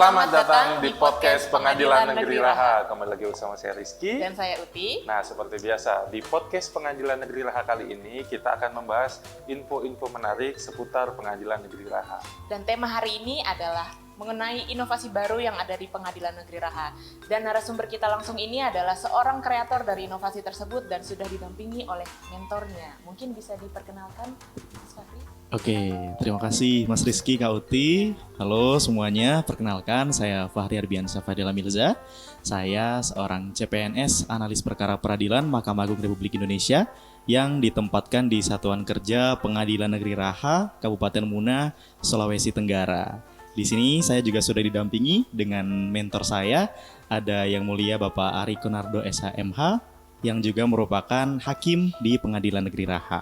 Selamat datang di podcast Pengadilan Negeri Raha. Kembali lagi bersama saya Rizky. Dan saya Uti. Nah, seperti biasa, di podcast Pengadilan Negeri Raha kali ini kita akan membahas info-info menarik seputar Pengadilan Negeri Raha. Dan tema hari ini adalah mengenai inovasi baru yang ada di Pengadilan Negeri Raha. Dan narasumber kita langsung ini adalah seorang kreator dari inovasi tersebut dan sudah didampingi oleh mentornya. Mungkin bisa diperkenalkan, Mas Fahri? Oke, terima kasih Mas Rizky, Kak Uti. Halo semuanya, perkenalkan saya Fahri Arbiansyah Fadila Mirza. Saya seorang CPNS, analis perkara peradilan Mahkamah Agung Republik Indonesia yang ditempatkan di Satuan Kerja Pengadilan Negeri Raha, Kabupaten Muna, Sulawesi Tenggara. Di sini saya juga sudah didampingi dengan mentor saya, ada Yang Mulia Bapak Ari Konardo SHMH, yang juga merupakan hakim di Pengadilan Negeri Raha.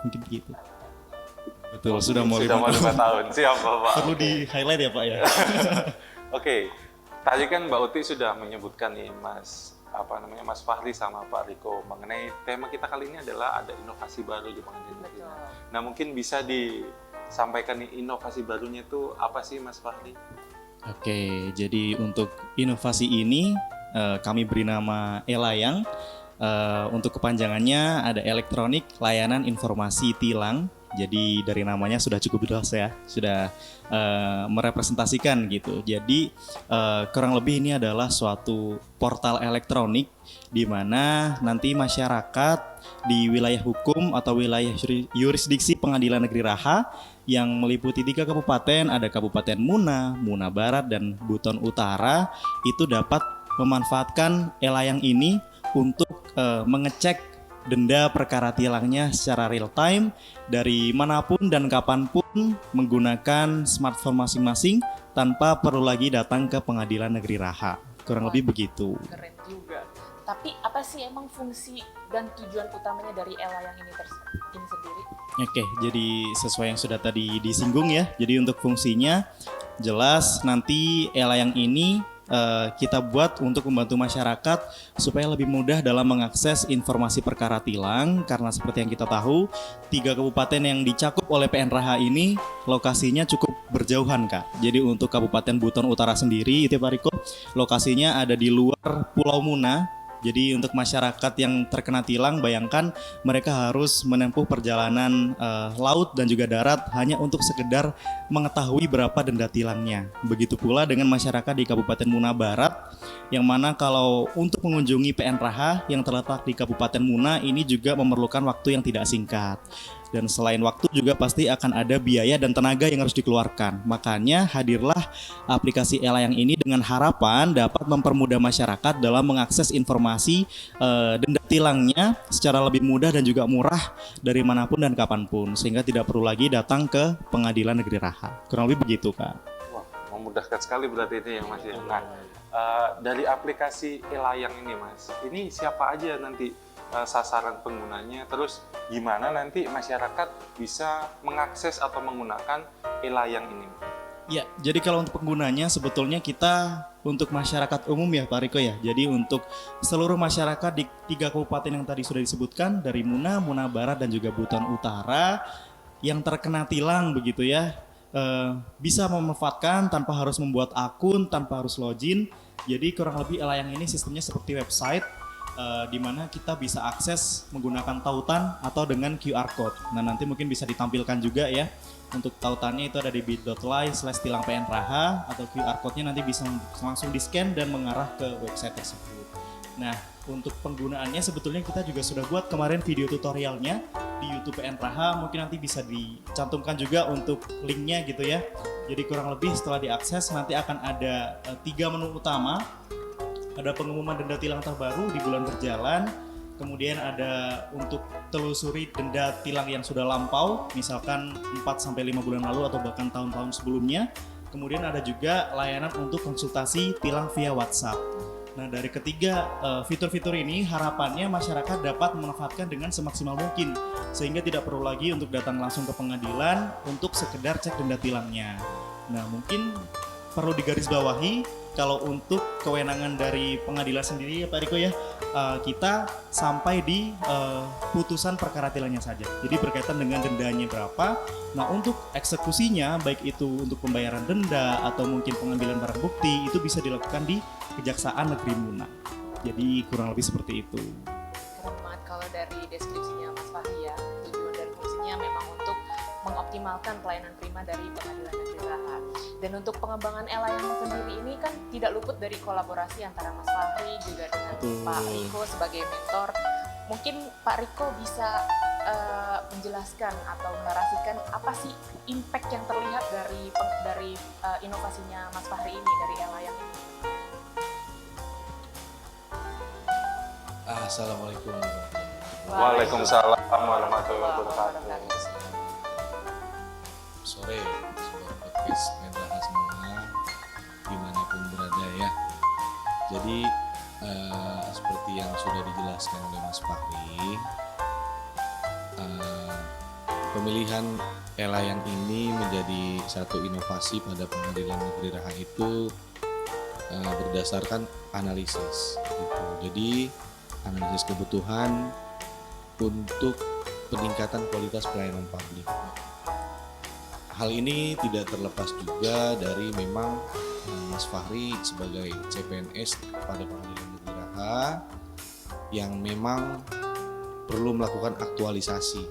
Mungkin begitu. Betul, sudah mau 5 tahun. Siap, Bapak. Perlu di-highlight ya, Pak ya. Oke. Tadi kan Mbak Uti sudah menyebutkan nih Mas Fahri sama Pak Riko mengenai tema kita kali ini adalah ada inovasi baru di Pengadilan Negeri. Nah, mungkin bisa disampaikan nih inovasi barunya itu apa sih Mas Fahri? Oke, jadi untuk inovasi ini kami beri nama Elayang. Untuk kepanjangannya ada Elektronik Layanan Informasi Tilang. Jadi dari namanya sudah cukup jelas ya, sudah merepresentasikan gitu. Jadi kurang lebih ini adalah suatu portal elektronik di mana nanti masyarakat di wilayah hukum atau wilayah yurisdiksi Pengadilan Negeri Raha yang meliputi 3 kabupaten, ada Kabupaten Muna, Muna Barat, dan Buton Utara, itu dapat memanfaatkan Elayang ini untuk mengecek denda perkara tilangnya secara real time dari manapun dan kapanpun menggunakan smartphone masing-masing tanpa perlu lagi datang ke Pengadilan Negeri Raha. Kurang lebih begitu. Keren juga. Tapi apa sih emang fungsi dan tujuan utamanya dari Elayang ini sendiri? Oke, jadi sesuai yang sudah tadi disinggung ya. Jadi untuk fungsinya jelas nanti Elayang ini kita buat untuk membantu masyarakat supaya lebih mudah dalam mengakses informasi perkara tilang, karena seperti yang kita tahu 3 kabupaten yang dicakup oleh PN Raha ini lokasinya cukup berjauhan Kak. Jadi untuk Kabupaten Buton Utara sendiri itu Pak Riko, lokasinya ada di luar Pulau Muna. Jadi untuk masyarakat yang terkena tilang, bayangkan mereka harus menempuh perjalanan laut dan juga darat hanya untuk sekedar mengetahui berapa denda tilangnya. Begitu pula dengan masyarakat di Kabupaten Muna Barat, yang mana kalau untuk mengunjungi PN Raha yang terletak di Kabupaten Muna ini juga memerlukan waktu yang tidak singkat. Dan selain waktu juga pasti akan ada biaya dan tenaga yang harus dikeluarkan. Makanya hadirlah aplikasi Elayang ini dengan harapan dapat mempermudah masyarakat dalam mengakses informasi denda tilangnya secara lebih mudah dan juga murah dari manapun dan kapanpun. Sehingga tidak perlu lagi datang ke Pengadilan Negeri Raha. Kurang lebih begitu Kak. Wah, memudahkan sekali berarti ini yang Mas ya. Nah, dari aplikasi Elayang ini Mas, ini siapa aja nanti sasaran penggunanya, terus gimana nanti masyarakat bisa mengakses atau menggunakan Elayang ini? Ya, jadi kalau untuk penggunanya sebetulnya kita untuk masyarakat umum ya Pak Riko ya. Jadi untuk seluruh masyarakat di 3 kabupaten yang tadi sudah disebutkan, dari Muna, Muna Barat, dan juga Buton Utara yang terkena tilang begitu ya, bisa memanfaatkan tanpa harus membuat akun, tanpa harus login. Jadi kurang lebih Elayang ini sistemnya seperti website, di mana kita bisa akses menggunakan tautan atau dengan QR code. Nah nanti mungkin bisa ditampilkan juga ya. Untuk tautannya itu ada di bit.ly/tilangpnraha, atau QR code-nya nanti bisa langsung di-scan dan mengarah ke website tersebut. Nah untuk penggunaannya sebetulnya kita juga sudah buat kemarin video tutorialnya di YouTube PN Raha, mungkin nanti bisa dicantumkan juga untuk linknya gitu ya. Jadi kurang lebih setelah diakses nanti akan ada 3 menu utama. Ada pengumuman denda tilang terbaru di bulan berjalan, kemudian ada untuk telusuri denda tilang yang sudah lampau, misalkan 4-5 bulan lalu atau bahkan tahun-tahun sebelumnya. Kemudian ada juga layanan untuk konsultasi tilang via WhatsApp. Nah dari ketiga fitur-fitur ini harapannya masyarakat dapat memanfaatkan dengan semaksimal mungkin, sehingga tidak perlu lagi untuk datang langsung ke pengadilan untuk sekedar cek denda tilangnya. Nah mungkin perlu digarisbawahi kalau untuk kewenangan dari pengadilan sendiri ya Pak Riko ya, kita sampai di putusan perkara tilangnya saja. Jadi berkaitan dengan dendanya berapa. Nah untuk eksekusinya baik itu untuk pembayaran denda atau mungkin pengambilan barang bukti itu bisa dilakukan di Kejaksaan Negeri Muna. Jadi kurang lebih seperti itu. Keren banget kalau dari deskripsinya Mas Fahri ya. Tujuan dan fungsinya memang untuk mengoptimalkan pelayanan prima dari Pengadilan Negeri Raha. Dan untuk pengembangan e-layanan sendiri ini kan tidak luput dari kolaborasi antara Mas Fahri juga dengan Pak Riko sebagai mentor. Mungkin Pak Riko bisa menjelaskan atau menarasikan apa sih impact yang terlihat dari inovasinya Mas Fahri ini dari e-layanan ini. Assalamualaikum Waalaikumsalam warahmatullahi wabarakatuh. sore sobat podcast Menraha semua dimanapun berada ya. Jadi seperti yang sudah dijelaskan oleh Mas Fahri, pemilihan e-layan ini menjadi satu inovasi pada Pengadilan Negeri Raha itu berdasarkan analisis gitu. Jadi analisis kebutuhan untuk peningkatan kualitas pelayanan publik. Hal ini tidak terlepas juga dari memang Mas Fahri sebagai CPNS pada Pengadilan Negeri Raha yang memang perlu melakukan aktualisasi.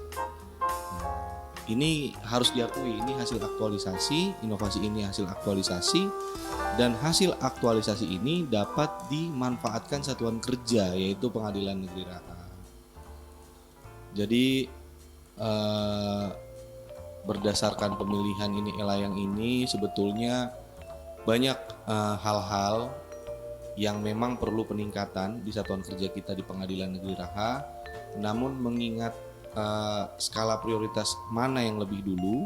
Ini harus diakui, ini hasil aktualisasi, inovasi ini hasil aktualisasi, dan hasil aktualisasi ini dapat dimanfaatkan satuan kerja yaitu Pengadilan Negeri Raha. Jadi berdasarkan pemilihan ini e-layang ini sebetulnya banyak hal-hal yang memang perlu peningkatan di satuan kerja kita di Pengadilan Negeri Raha. Namun mengingat skala prioritas mana yang lebih dulu,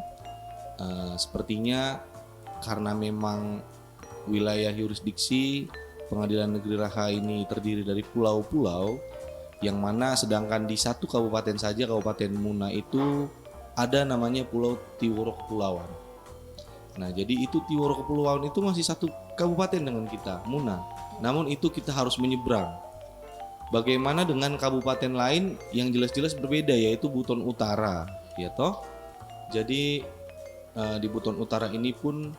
sepertinya karena memang wilayah yurisdiksi Pengadilan Negeri Raha ini terdiri dari pulau-pulau, yang mana sedangkan di satu kabupaten saja, Kabupaten Muna itu ada namanya Pulau Tiworo Kepulauan. Nah, jadi itu Tiworo Kepulauan itu masih satu kabupaten dengan kita, Muna. Namun itu kita harus menyeberang. Bagaimana dengan kabupaten lain yang jelas-jelas berbeda, yaitu Buton Utara, ya toh? Jadi di Buton Utara ini pun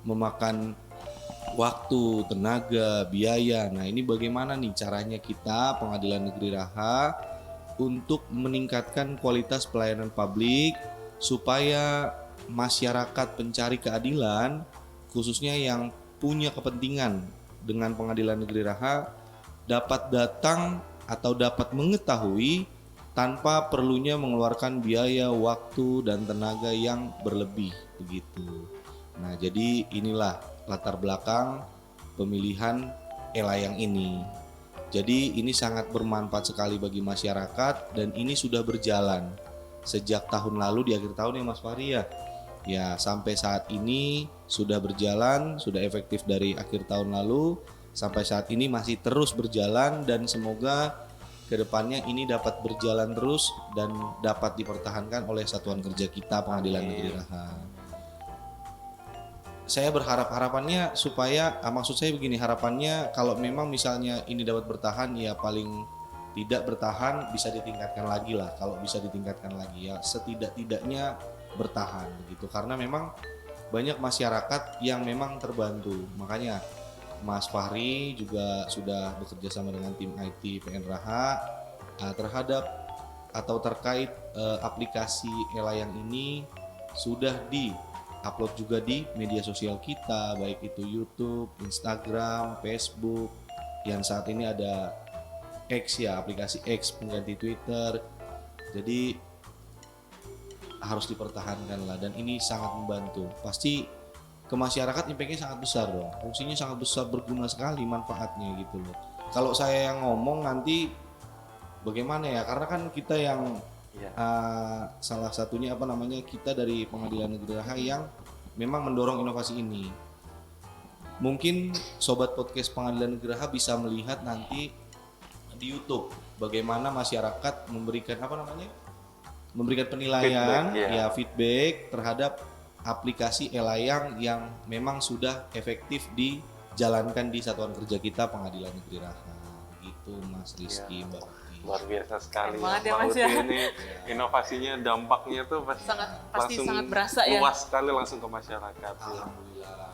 memakan waktu, tenaga, biaya. Nah, ini bagaimana nih caranya kita Pengadilan Negeri Raha untuk meningkatkan kualitas pelayanan publik supaya masyarakat pencari keadilan, khususnya yang punya kepentingan dengan Pengadilan Negeri Raha, dapat datang atau dapat mengetahui tanpa perlunya mengeluarkan biaya, waktu, dan tenaga yang berlebih begitu. Nah, jadi inilah latar belakang pemilihan e-layang ini. Jadi ini sangat bermanfaat sekali bagi masyarakat dan ini sudah berjalan sejak tahun lalu di akhir tahun ya Mas Fahri ya. Ya, sampai saat ini sudah berjalan, sudah efektif dari akhir tahun lalu sampai saat ini masih terus berjalan, dan semoga kedepannya ini dapat berjalan terus dan dapat dipertahankan oleh satuan kerja kita Pengadilan Negeri Raha. Saya berharap harapannya supaya, maksud saya begini, harapannya kalau memang misalnya ini dapat bertahan, ya paling tidak bertahan bisa ditingkatkan lagi lah. Kalau bisa ditingkatkan lagi ya setidak-tidaknya bertahan begitu, karena memang banyak masyarakat yang memang terbantu. Makanya Mas Fahri juga sudah bekerja sama dengan tim IT PN Raha terhadap atau terkait aplikasi e-layang ini sudah di-upload juga di media sosial kita, baik itu YouTube, Instagram, Facebook, yang saat ini ada X ya, aplikasi X pengganti Twitter. Jadi harus dipertahankan lah, dan ini sangat membantu. Pasti ke masyarakat impactnya sangat besar dong, fungsinya sangat besar, berguna sekali manfaatnya gitu loh. Kalau saya yang ngomong nanti bagaimana ya, karena kan kita yang salah satunya kita dari Pengadilan Negeri Raha yang memang mendorong inovasi ini. Mungkin sobat podcast Pengadilan Negeri Raha bisa melihat nanti di YouTube bagaimana masyarakat memberikan memberikan penilaian, feedback terhadap aplikasi e-layang yang memang sudah efektif dijalankan di satuan kerja kita Pengadilan Negeri Raha. Gitu Mas Rizky, Ya. Mbak Uti. Luar biasa sekali Keren banget ya, Mbak Mas, Uti ya. ini inovasinya, dampaknya tuh pasti langsung sangat berasa ya. luas sekali langsung ke masyarakat. Alhamdulillah.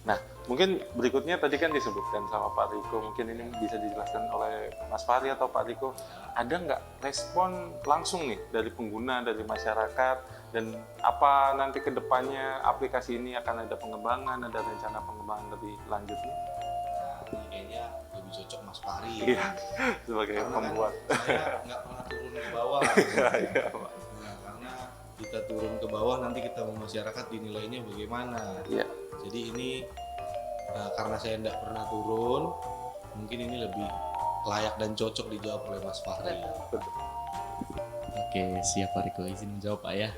Nah, mungkin berikutnya tadi kan disebutkan sama Pak Riko, mungkin ini bisa dijelaskan oleh Mas Fahri atau Pak Riko, ada nggak respon langsung nih dari pengguna, dari masyarakat, dan apa nanti ke depannya aplikasi ini akan ada pengembangan, ada rencana pengembangan lebih lanjutnya? Nah, ini kayaknya lebih cocok Mas Fahri ya. Iya, sebagai Karena pembuat. kan saya nggak pernah turun ke bawah. Iya, Pak. Nah, karena kita turun ke bawah nanti kita mau masyarakat dinilainya bagaimana. Iya. Jadi ini karena saya nggak pernah turun, mungkin ini lebih layak dan cocok dijawab oleh Mas Fahri. Betul. Oke, siap Pak Riko, izin menjawab Pak ya.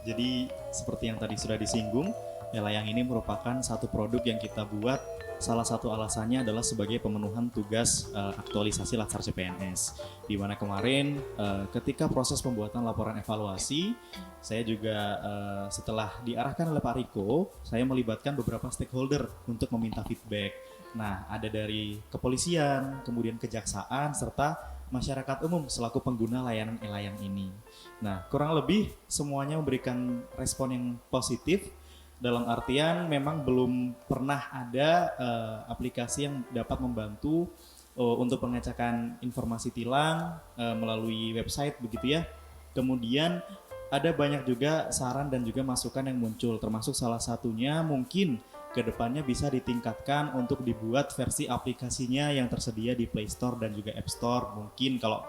Jadi seperti yang tadi sudah disinggung, e-layang ini merupakan satu produk yang kita buat. Salah satu alasannya adalah sebagai pemenuhan tugas aktualisasi Latsar CPNS. Di mana kemarin ketika proses pembuatan laporan evaluasi, saya juga setelah diarahkan oleh Pak Riko, saya melibatkan beberapa stakeholder untuk meminta feedback. Nah, ada dari kepolisian, kemudian kejaksaan, serta masyarakat umum selaku pengguna layanan e-layang ini. Nah, kurang lebih semuanya memberikan respon yang positif. Dalam artian memang belum pernah ada aplikasi yang dapat membantu untuk pengecekan informasi tilang melalui website begitu ya. Kemudian ada banyak juga saran dan juga masukan yang muncul, termasuk salah satunya mungkin kedepannya bisa ditingkatkan untuk dibuat versi aplikasinya yang tersedia di Play Store dan juga App Store. Mungkin kalau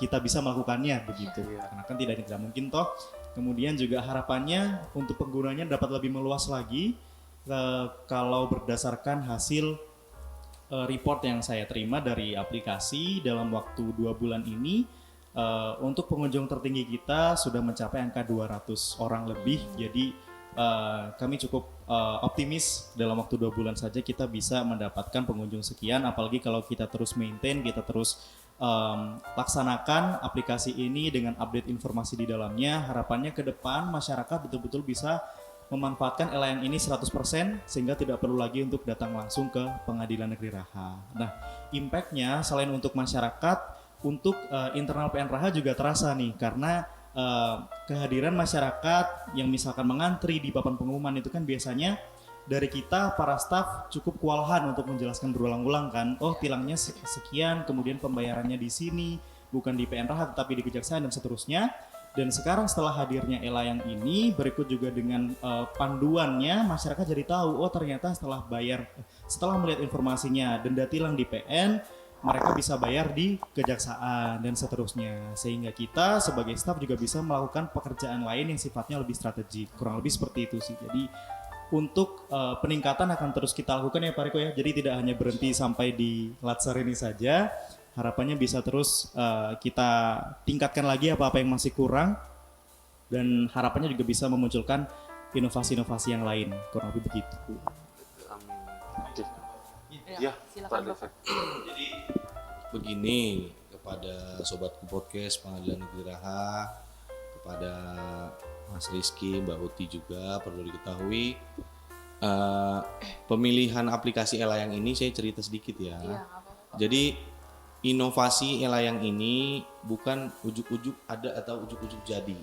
kita bisa melakukannya begitu, karena kan tidak mungkin toh. Kemudian juga harapannya untuk penggunanya dapat lebih meluas lagi kalau berdasarkan hasil report yang saya terima dari aplikasi dalam waktu 2 bulan ini, untuk pengunjung tertinggi kita sudah mencapai angka 200 orang lebih. Jadi kami cukup optimis dalam waktu 2 bulan saja kita bisa mendapatkan pengunjung sekian, apalagi kalau kita terus maintain, kita terus laksanakan aplikasi ini dengan update informasi di dalamnya. Harapannya ke depan masyarakat betul-betul bisa memanfaatkan e-layang ini 100% sehingga tidak perlu lagi untuk datang langsung ke Pengadilan Negeri Raha. Nah, impact-nya selain untuk masyarakat, untuk internal PN Raha juga terasa nih, karena kehadiran masyarakat yang misalkan mengantri di papan pengumuman itu kan biasanya dari kita para staf cukup kewalahan untuk menjelaskan berulang-ulang kan, oh tilangnya sekian, kemudian pembayarannya di sini, bukan di PN Raha tetapi di kejaksaan dan seterusnya. Dan sekarang setelah hadirnya e-layang ini, berikut juga dengan panduannya, masyarakat jadi tahu, oh ternyata setelah melihat informasinya denda tilang di PN, mereka bisa bayar di kejaksaan dan seterusnya. Sehingga kita sebagai staf juga bisa melakukan pekerjaan lain yang sifatnya lebih strategik. Kurang lebih seperti itu sih. Jadi untuk peningkatan akan terus kita lakukan ya Pak Riko ya. Jadi tidak hanya berhenti sampai di Latsar ini saja. Harapannya bisa terus kita tingkatkan lagi apa-apa yang masih kurang. Dan harapannya juga bisa memunculkan inovasi-inovasi yang lain. Kurang lebih begitu. Ya, silakan, Pak Desa. Jadi begini kepada Sobatku Podcast Pengadilan Negeri Raha, kepada Mas Rizky, Mbak Uti juga perlu diketahui pemilihan aplikasi e-layang ini saya cerita sedikit ya. Jadi inovasi e-layang ini bukan ujuk-ujuk ada atau ujuk-ujuk jadi.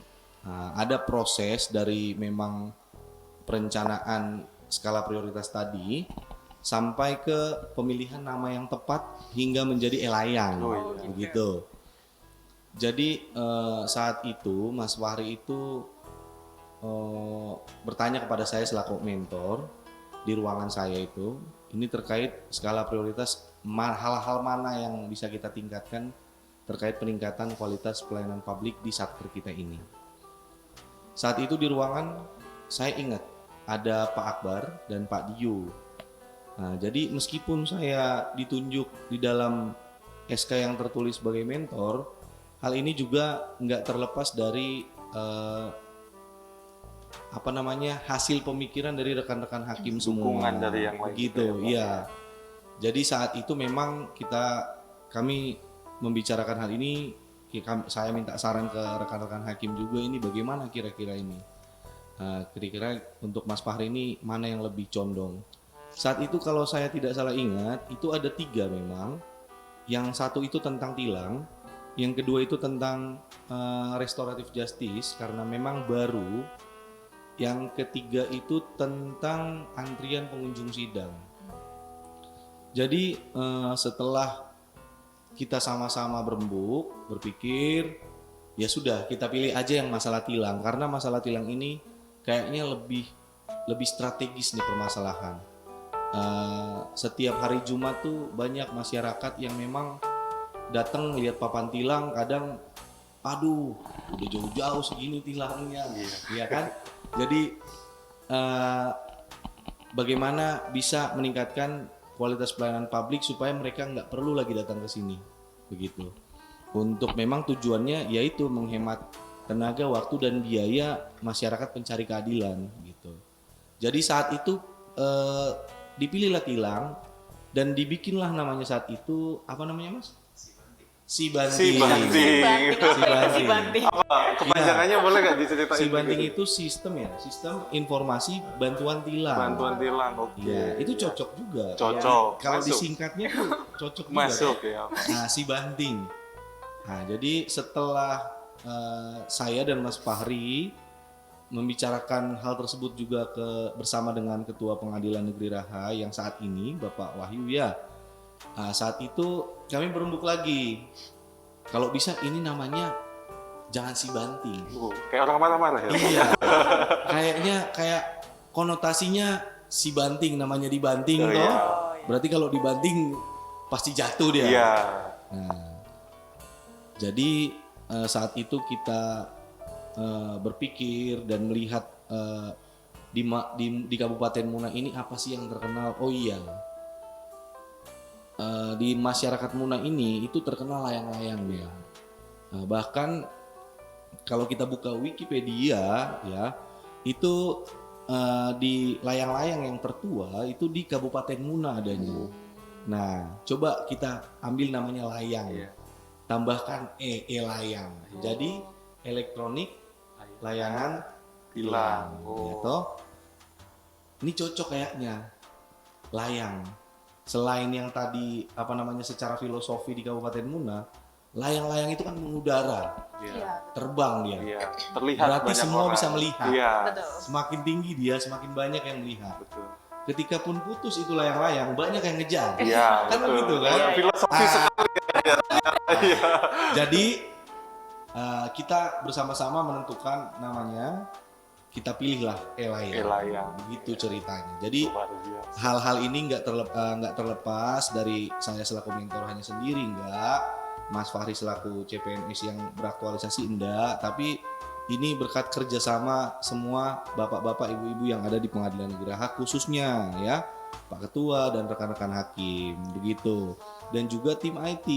Nah, ada proses dari memang perencanaan skala prioritas tadi sampai ke pemilihan nama yang tepat hingga menjadi e-layang, begitu. Jadi saat itu Mas Fahri itu bertanya kepada saya selaku mentor di ruangan saya itu, ini terkait skala prioritas hal-hal mana yang bisa kita tingkatkan terkait peningkatan kualitas pelayanan publik di satker kita ini. Saat itu di ruangan saya ingat ada Pak Akbar dan Pak Dio. Nah, jadi meskipun saya ditunjuk di dalam SK yang tertulis sebagai mentor, hal ini juga nggak terlepas dari hasil pemikiran dari rekan-rekan hakim semua. Dukungan dari yang lain. Gitu, iya. Jadi saat itu memang kami membicarakan hal ini, saya minta saran ke rekan-rekan hakim juga, ini bagaimana kira-kira ini. Kira-kira untuk Mas Fahri ini mana yang lebih condong? Saat itu kalau saya tidak salah ingat, itu ada 3 memang. Yang satu itu tentang tilang, yang kedua itu tentang restoratif justice karena memang baru. Yang ketiga itu tentang antrian pengunjung sidang. Jadi setelah kita sama-sama berembuk, berpikir, ya sudah kita pilih aja yang masalah tilang karena masalah tilang ini kayaknya lebih strategis nih permasalahan. Setiap hari Jumat tuh banyak masyarakat yang memang datang lihat papan tilang, kadang aduh udah jauh-jauh segini tilangnya, ya kan? Jadi bagaimana bisa meningkatkan kualitas pelayanan publik supaya mereka nggak perlu lagi datang ke sini, begitu. Untuk memang tujuannya yaitu menghemat tenaga, waktu dan biaya masyarakat pencari keadilan, gitu. Jadi saat itu dipilihlah tilang dan dibikinlah namanya saat itu apa namanya Mas? Sibanting. Sibanting. Apa kepanjangannya boleh nggak diceritain? Sibanting itu sistem informasi bantuan tilang. Bantuan tilang, oke. Ya, itu cocok juga. Cocok. Ya, kalau Masuk. disingkatnya tuh cocok juga. Masuk ya. Nah, Sibanting. Nah, jadi setelah saya dan Mas Fahri membicarakan hal tersebut juga bersama dengan Ketua Pengadilan Negeri Raha yang saat ini Bapak Wahyu ya. Nah, saat itu kami berembuk lagi. Kalau bisa ini namanya jangan Sibanting. Kayak orang marah-marah ya. Iya. Kayaknya kayak konotasinya Sibanting, namanya dibanting Oh, toh. iya. Berarti kalau dibanting pasti jatuh dia. Iya. Nah, jadi saat itu kita berpikir dan melihat di Kabupaten Muna ini apa sih yang terkenal? Oh iya, di masyarakat Muna ini itu terkenal layang-layang ya. Bahkan kalau kita buka Wikipedia ya, itu di layang-layang yang tertua itu di Kabupaten Muna adanya. Nah, coba kita ambil namanya layang. Iya. Tambahkan layang. Jadi elektronik layanan tilang. Oh. Gitu. Ini cocok kayaknya layang. Selain yang tadi apa namanya secara filosofi di Kabupaten Muna, layang-layang itu kan mengudara, Iya. terbang dia. Iya. Terlihat Berarti banyak semua orang. bisa melihat. Iya. Betul. Semakin tinggi dia, semakin banyak yang melihat. Betul. Ketika pun putus itu layang-layang, banyak yang ngejar. Iya. Kan betul. begitu kan? Iya, filosofi Ah. sekali. Iya. Jadi kita bersama-sama menentukan namanya, kita pilihlah layang. Layang. Begitu ceritanya. Jadi Luar biasa. hal-hal ini nggak terlepas dari saya selaku mentor hanya sendiri, nggak. Mas Fahri selaku CPNS yang beraktualisasi enggak, tapi ini berkat kerjasama semua bapak-bapak, ibu-ibu yang ada di Pengadilan Negeri Raha khususnya ya, Pak Ketua dan rekan-rekan hakim begitu, dan juga tim IT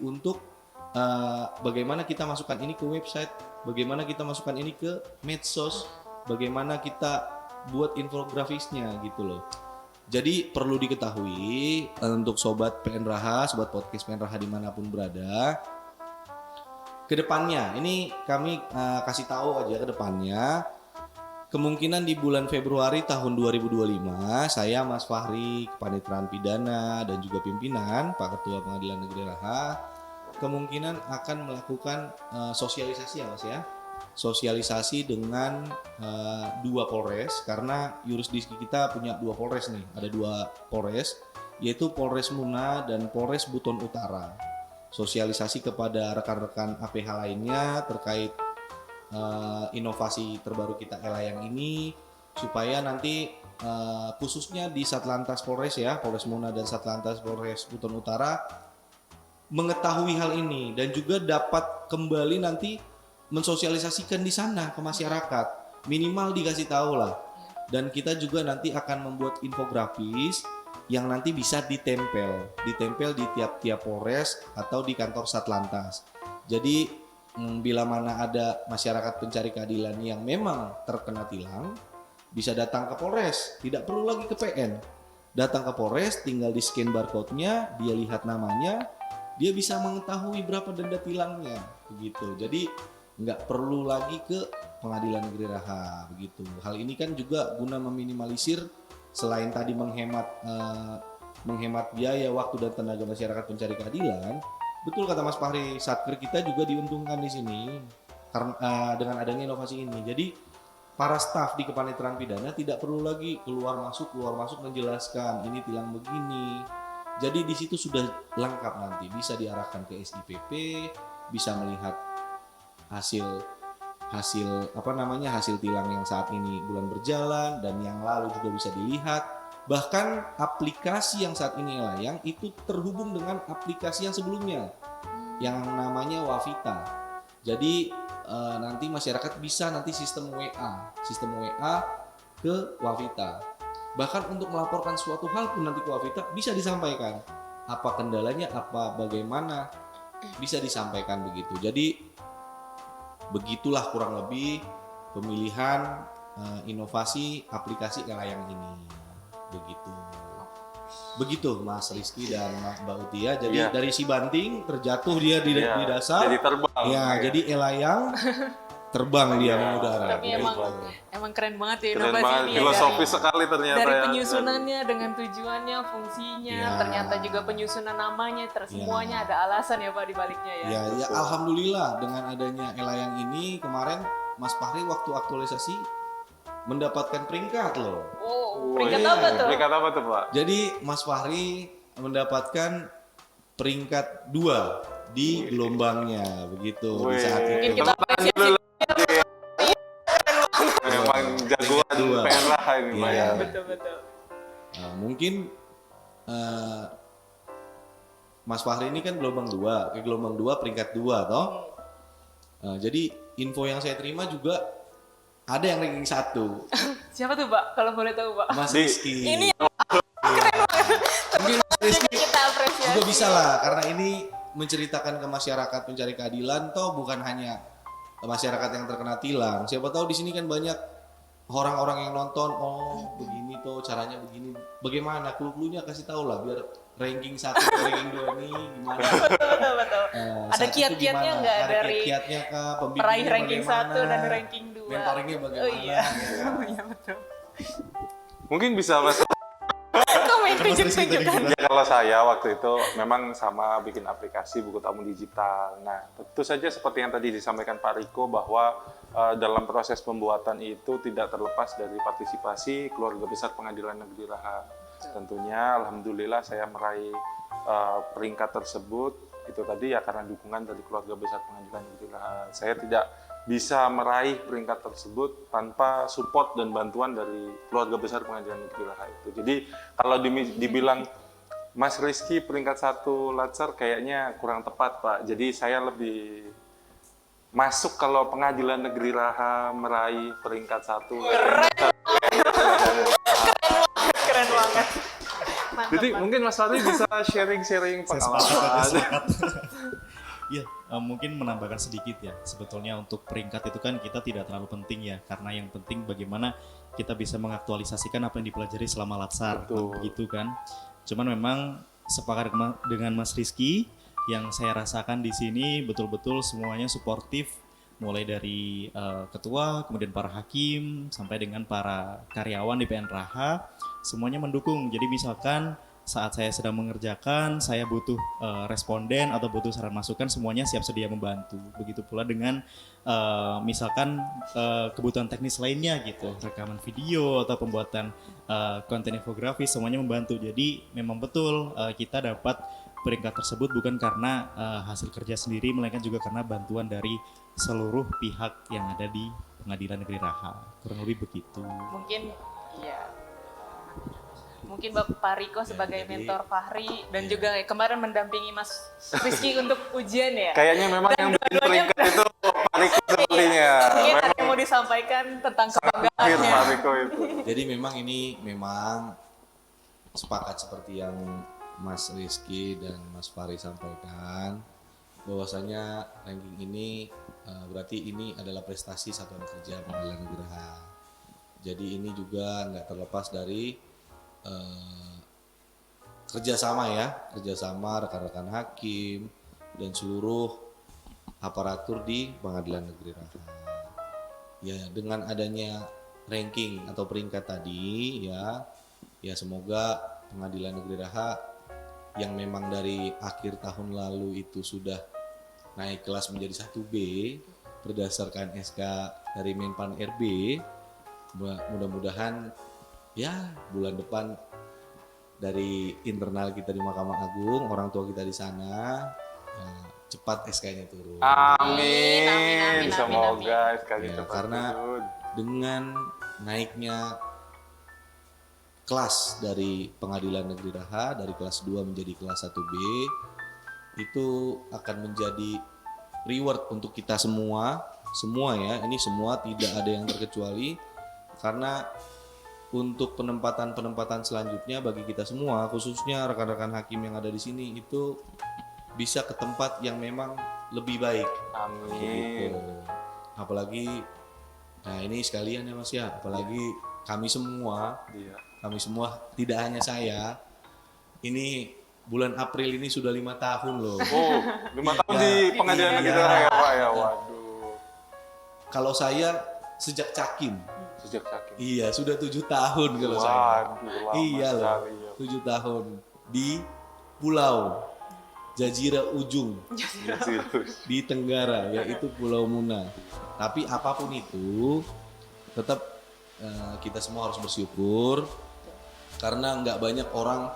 untuk bagaimana kita masukkan ini ke website, bagaimana kita masukkan ini ke medsos, bagaimana kita buat infografisnya gitu loh. Jadi perlu diketahui untuk sobat PN Raha, sobat podcast PN Raha dimanapun berada, kedepannya ini kami kasih tahu aja kedepannya, kemungkinan di bulan Februari tahun 2025 saya Mas Fahri, Kepaniteraan Pidana dan juga pimpinan Pak Ketua Pengadilan Negeri Raha kemungkinan akan melakukan sosialisasi ya Mas ya, sosialisasi dengan 2 Polres, karena yurisdiksi kita punya 2 Polres nih, ada 2 Polres yaitu Polres Muna dan Polres Buton Utara. Sosialisasi kepada rekan-rekan APH lainnya terkait inovasi terbaru kita layang ini, supaya nanti khususnya di Satlantas Polres ya, Polres Muna dan Satlantas Polres Buton Utara mengetahui hal ini dan juga dapat kembali nanti mensosialisasikan di sana ke masyarakat, minimal dikasih tahu lah. Dan kita juga nanti akan membuat infografis yang nanti bisa ditempel di tiap-tiap Polres atau di kantor Satlantas. Jadi bila mana ada masyarakat pencari keadilan yang memang terkena tilang, bisa datang ke Polres, tidak perlu lagi ke PN. Datang ke Polres, tinggal di scan barcode-nya, dia lihat namanya, dia bisa mengetahui berapa denda tilangnya, begitu. Jadi nggak perlu lagi ke Pengadilan Negeri Raha begitu. Hal ini kan juga guna meminimalisir selain tadi menghemat biaya, waktu dan tenaga masyarakat pencari keadilan. Betul kata Mas Fahri, Satker kita juga diuntungkan di sini karena dengan adanya inovasi ini. Jadi para staf di kepaniteraan pidana tidak perlu lagi keluar masuk menjelaskan ini tilang begini. Jadi di situ sudah lengkap, nanti bisa diarahkan ke SIPP, bisa melihat hasil tilang yang saat ini bulan berjalan dan yang lalu juga bisa dilihat. Bahkan aplikasi yang saat ini Elayang itu terhubung dengan aplikasi yang sebelumnya yang namanya Wavita. Jadi nanti masyarakat bisa sistem WA ke Wavita. Bahkan untuk melaporkan suatu hal pun nanti ke Wavita bisa disampaikan. Apa kendalanya, apa bagaimana, bisa disampaikan begitu. Jadi begitulah kurang lebih pemilihan inovasi aplikasi Elayang ini. Begitu Mas Rizky dan Mbak Utia. Jadi dari si banting terjatuh dia di dasar. Jadi terbang. Jadi Elayang terbang dia mengudara. Tapi emang keren banget ya Keren inovasi banget, ini. filosofis sekali ternyata. Dari ya. penyusunannya dengan tujuannya, fungsinya, ternyata juga penyusunan namanya, semuanya ada alasan ya Pak di baliknya ya. Ya alhamdulillah dengan adanya Elayang ini kemarin Mas Fahri waktu aktualisasi mendapatkan peringkat loh. Peringkat apa tuh? Peringkat apa tuh Pak? Jadi Mas Fahri mendapatkan peringkat 2 di gelombangnya begitu di saat itu. Mungkin kita apresiasi. Memang jagoan PN Raha ini Pak ya. Betul. Mungkin Mas Fahri ini kan gelombang 2, ke gelombang 2 peringkat 2 toh. Jadi info yang saya terima juga ada yang ranking 1. Siapa tuh Pak? Kalau boleh tahu Pak. Mas Rizky. Ini keren banget. Mungkin Mas Rizky Kita apresiasi. juga bisa lah, karena ini menceritakan ke masyarakat pencari keadilan, toh bukan hanya masyarakat yang terkena tilang. Siapa tahu di sini kan banyak orang-orang yang nonton, oh begini toh caranya begini. Bagaimana? Clue-cluenya kasih tahu lah biar ranking 1 ranking 2 ini gimana. Betul. Ada kiat-kiatnya nggak dari kiat-kiatnya kah? peraih Pembimbingnya ranking bagaimana? 1 dan ranking 2? Mentoringnya bagaimana? Oh iya. Iya betul. Mungkin bisa Mas. Kok main tunjuk-tunjukkan? Ya kalau saya waktu itu memang sama bikin aplikasi buku tamu digital. Nah, tentu saja seperti yang tadi disampaikan Pak Riko bahwa dalam proses pembuatan itu tidak terlepas dari partisipasi keluarga besar Pengadilan Negeri Raha. Tentunya alhamdulillah saya meraih peringkat tersebut itu tadi ya karena dukungan dari keluarga besar Pengadilan Negeri Raha. Saya tidak bisa meraih peringkat tersebut tanpa support dan bantuan dari keluarga besar Pengadilan Negeri Raha itu. Jadi kalau dibilang Mas Rizky peringkat 1 Latsar kayaknya kurang tepat Pak. Jadi saya lebih masuk kalau Pengadilan Negeri Raha meraih peringkat 1. Keren banget. Mantap, Jadi Pak. mungkin Mas Fahri bisa sharing-sharing Saya sepakat aja, pengalaman. sepakat. Ya, mungkin menambahkan sedikit ya. Sebetulnya untuk peringkat itu kan kita tidak terlalu penting ya, karena yang penting bagaimana kita bisa mengaktualisasikan apa yang dipelajari selama Latsar, Betul. begitu kan. Cuman memang sepakat dengan Mas Rizky, yang saya rasakan di sini betul-betul semuanya suportif, mulai dari ketua, kemudian para hakim, sampai dengan para karyawan di PN Raha, semuanya mendukung. Jadi misalkan saat saya sedang mengerjakan, saya butuh responden atau butuh saran masukan, semuanya siap sedia membantu. Begitu pula dengan misalkan kebutuhan teknis lainnya gitu, rekaman video atau pembuatan konten infografis, semuanya membantu. Jadi memang betul kita dapat peringkat tersebut bukan karena hasil kerja sendiri, melainkan juga karena bantuan dari seluruh pihak yang ada di Pengadilan Negeri Raha. Kurang lebih begitu. Mungkin Bapak Riko sebagai mentor Fahri dan juga kemarin mendampingi Mas Rizky untuk ujian ya. Kayaknya memang Dan yang bikin dua-duanya peringkat itu Pak Riko sepertinya. Mungkin ada yang mau disampaikan tentang Akhir kebanggaannya. Pak Riko itu. Jadi memang ini sepakat seperti yang Mas Rizky dan Mas Fahri sampaikan, bahwasanya ranking ini berarti ini adalah prestasi satuan kerja Pengadilan Negeri Raha. Jadi ini juga nggak terlepas dari kerjasama rekan-rekan hakim dan seluruh aparatur di Pengadilan Negeri Raha. ya dengan adanya ranking atau peringkat tadi ya semoga Pengadilan Negeri Raha yang memang dari akhir tahun lalu itu sudah naik kelas menjadi 1B berdasarkan SK dari Menpan RB, mudah-mudahan ya bulan depan dari internal kita di Mahkamah Agung, orang tua kita di sana, ya, cepat SK-nya turun. Amin. Amin. Semoga sekali Ya, cepat karena turun. dengan naiknya kelas dari Pengadilan Negeri Raha dari kelas 2 menjadi kelas 1B itu akan menjadi reward untuk kita semua ya, ini semua tidak ada yang terkecuali, karena untuk penempatan selanjutnya bagi kita semua, khususnya rekan-rekan hakim yang ada di sini itu bisa ke tempat yang memang lebih baik. Amin. Gitu. Apalagi, nah ini sekalian ya Mas ya, apalagi kami semua Iya. tidak hanya saya, ini bulan April ini sudah 5 tahun loh. Oh, 5 tahun di Pengadilan Negeri Iya. Raha ya Pak ya. Waduh. Kalau saya sejak Cakim, Sejak sakit. iya sudah 7 tahun kalau saya. Waduh, lama Iya loh, sekali ya. 7 tahun di Pulau Jazirah Ujung Serius. di Tenggara, yaitu Pulau Muna. Tapi apapun itu, tetap kita semua harus bersyukur karena nggak banyak orang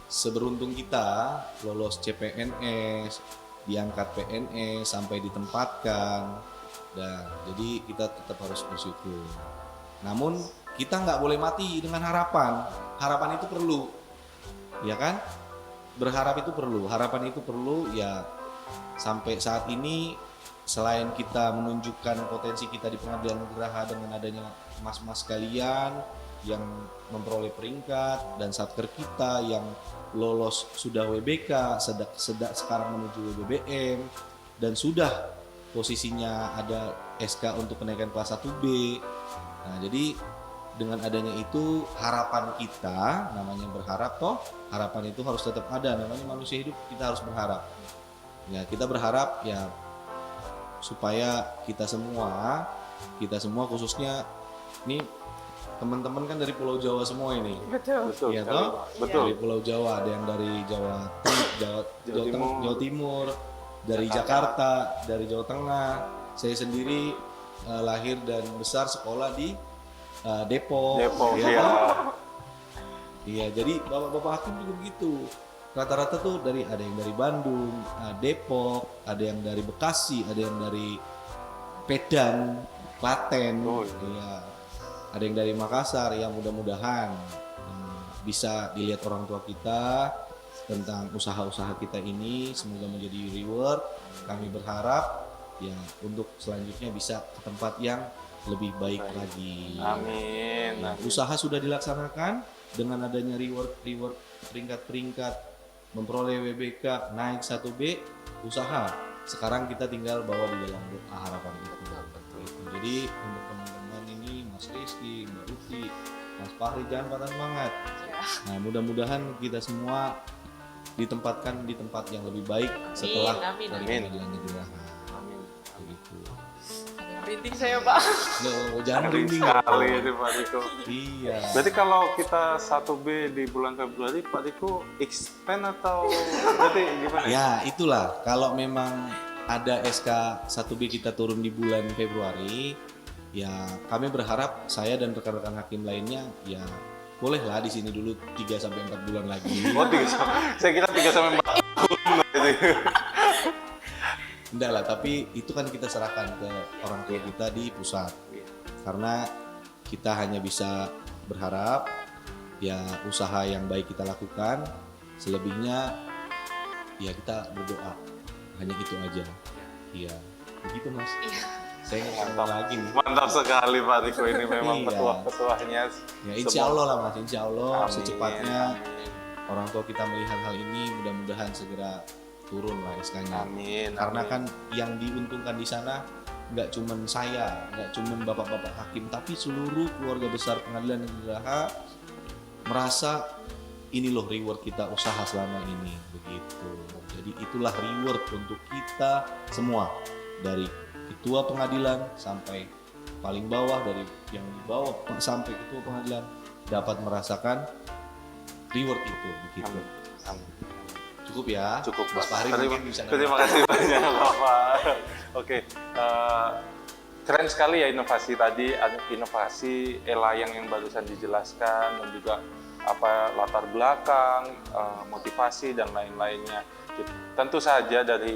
seberuntung kita lolos CPNS, diangkat PNS sampai ditempatkan. Dan jadi kita tetap harus bersyukur. Namun kita nggak boleh mati dengan harapan. Harapan itu perlu, ya kan? Berharap itu perlu, harapan itu perlu ya. Sampai saat ini selain kita menunjukkan potensi kita di Pengadilan Negeri Raha dengan adanya mas-mas kalian yang memperoleh peringkat dan satker kita yang lolos sudah WBK, sekarang menuju WBBM dan sudah posisinya ada SK untuk kenaikan kelas 1B. Nah, jadi dengan adanya itu harapan kita, namanya berharap toh, harapan itu harus tetap ada, namanya manusia hidup kita harus berharap. Ya, kita berharap ya supaya kita semua khususnya ini teman-teman kan dari Pulau Jawa semua ini. Betul. Betul. Iya sekali, toh? Pak. Betul. Dari Pulau Jawa, ada yang dari Jawa Timur, dari Jakarta, dari Jawa Tengah. Saya sendiri lahir dan besar sekolah di Depok. Depok, ya iya. toh? Iya, jadi bapak-bapak hakim juga begitu. Rata-rata tuh ada yang dari Bandung, Depok, ada yang dari Bekasi, ada yang dari Medan, Klaten, Oh, iya. Ada yang dari Makassar. Yang mudah-mudahan bisa dilihat orang tua kita tentang usaha-usaha kita ini, semoga menjadi reward. Kami berharap ya untuk selanjutnya bisa ke tempat yang lebih baik lagi. Amin. Nah, usaha sudah dilaksanakan dengan adanya reward peringkat-peringkat, memperoleh WBK naik 1B, usaha. Sekarang kita tinggal bawa di dalam doa harapan itu. Jadi untuk teman-teman ini, Mas Rizky, Mbak Uti, Mas Fahri, jangan patah semangat. Nah, mudah-mudahan kita semua ditempatkan di tempat yang lebih baik setelah Amin. dari Amin. Pengadilan Negeri Raha. Amin. Begitu. Merinding saya, Pak. Loh, jangan Keren merinding sekali loh. ini Pak Riko. Iya. Berarti kalau kita 1B di bulan Februari, Pak Riko extend atau berarti gimana? Ya, itulah. Kalau memang ada SK 1B kita turun di bulan Februari, ya kami berharap saya dan rekan-rekan hakim lainnya ya bolehlah di sini dulu 3 sampai 4 bulan lagi. Oh, saya kira 3 sampai 4 tahun. Enggak lah, tapi itu kan kita serahkan ke orang tua kita di pusat. Karena kita hanya bisa berharap ya usaha yang baik kita lakukan, selebihnya ya kita berdoa. Hanya itu aja. Iya. Begitu Mas. Iya. Saya nggak ngomong lagi nih. Mantap sekali Pak Riko, ini memang Iya. petuah-petuahnya. Ya insya Allah lah Mas, insya Allah Amin. secepatnya orang tua kita melihat hal ini, mudah-mudahan segera turun lah SK-nya. Amin. Karena amin. kan yang diuntungkan di sana nggak cuman saya, nggak cuman bapak-bapak hakim, tapi seluruh keluarga besar Pengadilan Negeri Raha merasa ini loh reward kita usaha selama ini, begitu. Jadi itulah reward untuk kita semua, dari ketua pengadilan sampai paling bawah, dari yang di bawah sampai ketua pengadilan dapat merasakan reward itu begitu. Amin. Cukup ya. Cukup, Mas Pak. Fahri mungkin bisa Terima kasih banyak, Bapak. Oke, keren sekali ya inovasi tadi, ada inovasi elayang yang barusan dijelaskan dan juga apa latar belakang, motivasi dan lain-lainnya. Tentu saja dari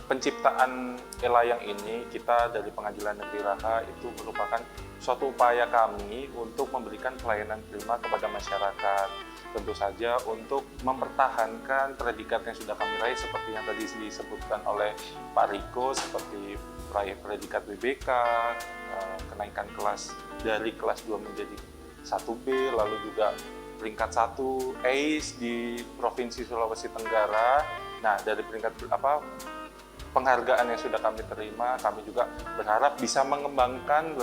penciptaan elayang ini, kita dari Pengadilan Negeri Raha itu merupakan suatu upaya kami untuk memberikan pelayanan prima kepada masyarakat. Tentu saja untuk mempertahankan predikat yang sudah kami raih seperti yang tadi disebutkan oleh Pak Riko, seperti raih predikat WBK, kenaikan kelas dari kelas 2 menjadi 1B, lalu juga peringkat 1 ACE di Provinsi Sulawesi Tenggara. Nah, dari peringkat penghargaan yang sudah kami terima, kami juga berharap bisa mengembangkan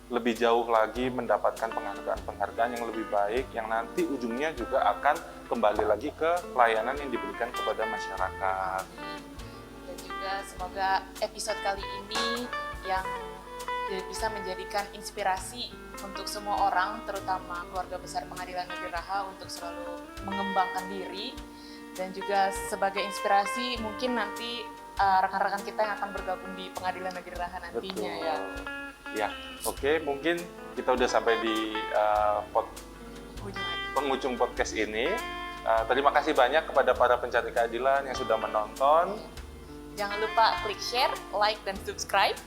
lebih jauh lagi, mendapatkan penghargaan yang lebih baik, yang nanti ujungnya juga akan kembali lagi ke pelayanan yang diberikan kepada masyarakat. Dan juga semoga episode kali ini yang bisa menjadikan inspirasi untuk semua orang, terutama keluarga besar Pengadilan Negeri Raha untuk selalu mengembangkan diri, dan juga sebagai inspirasi mungkin nanti rekan-rekan kita yang akan bergabung di Pengadilan Negeri Raha nantinya. Betul. Ya. Ya, oke, mungkin kita udah sampai di penghujung podcast ini. Terima kasih banyak kepada para pencari keadilan yang sudah menonton. Jangan lupa klik share, like, dan subscribe.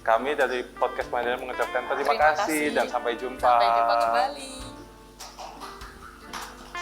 Kami dari podcast Pengadilan mengucapkan terima Terima kasih kasih. dan sampai jumpa. Sampai jumpa kembali.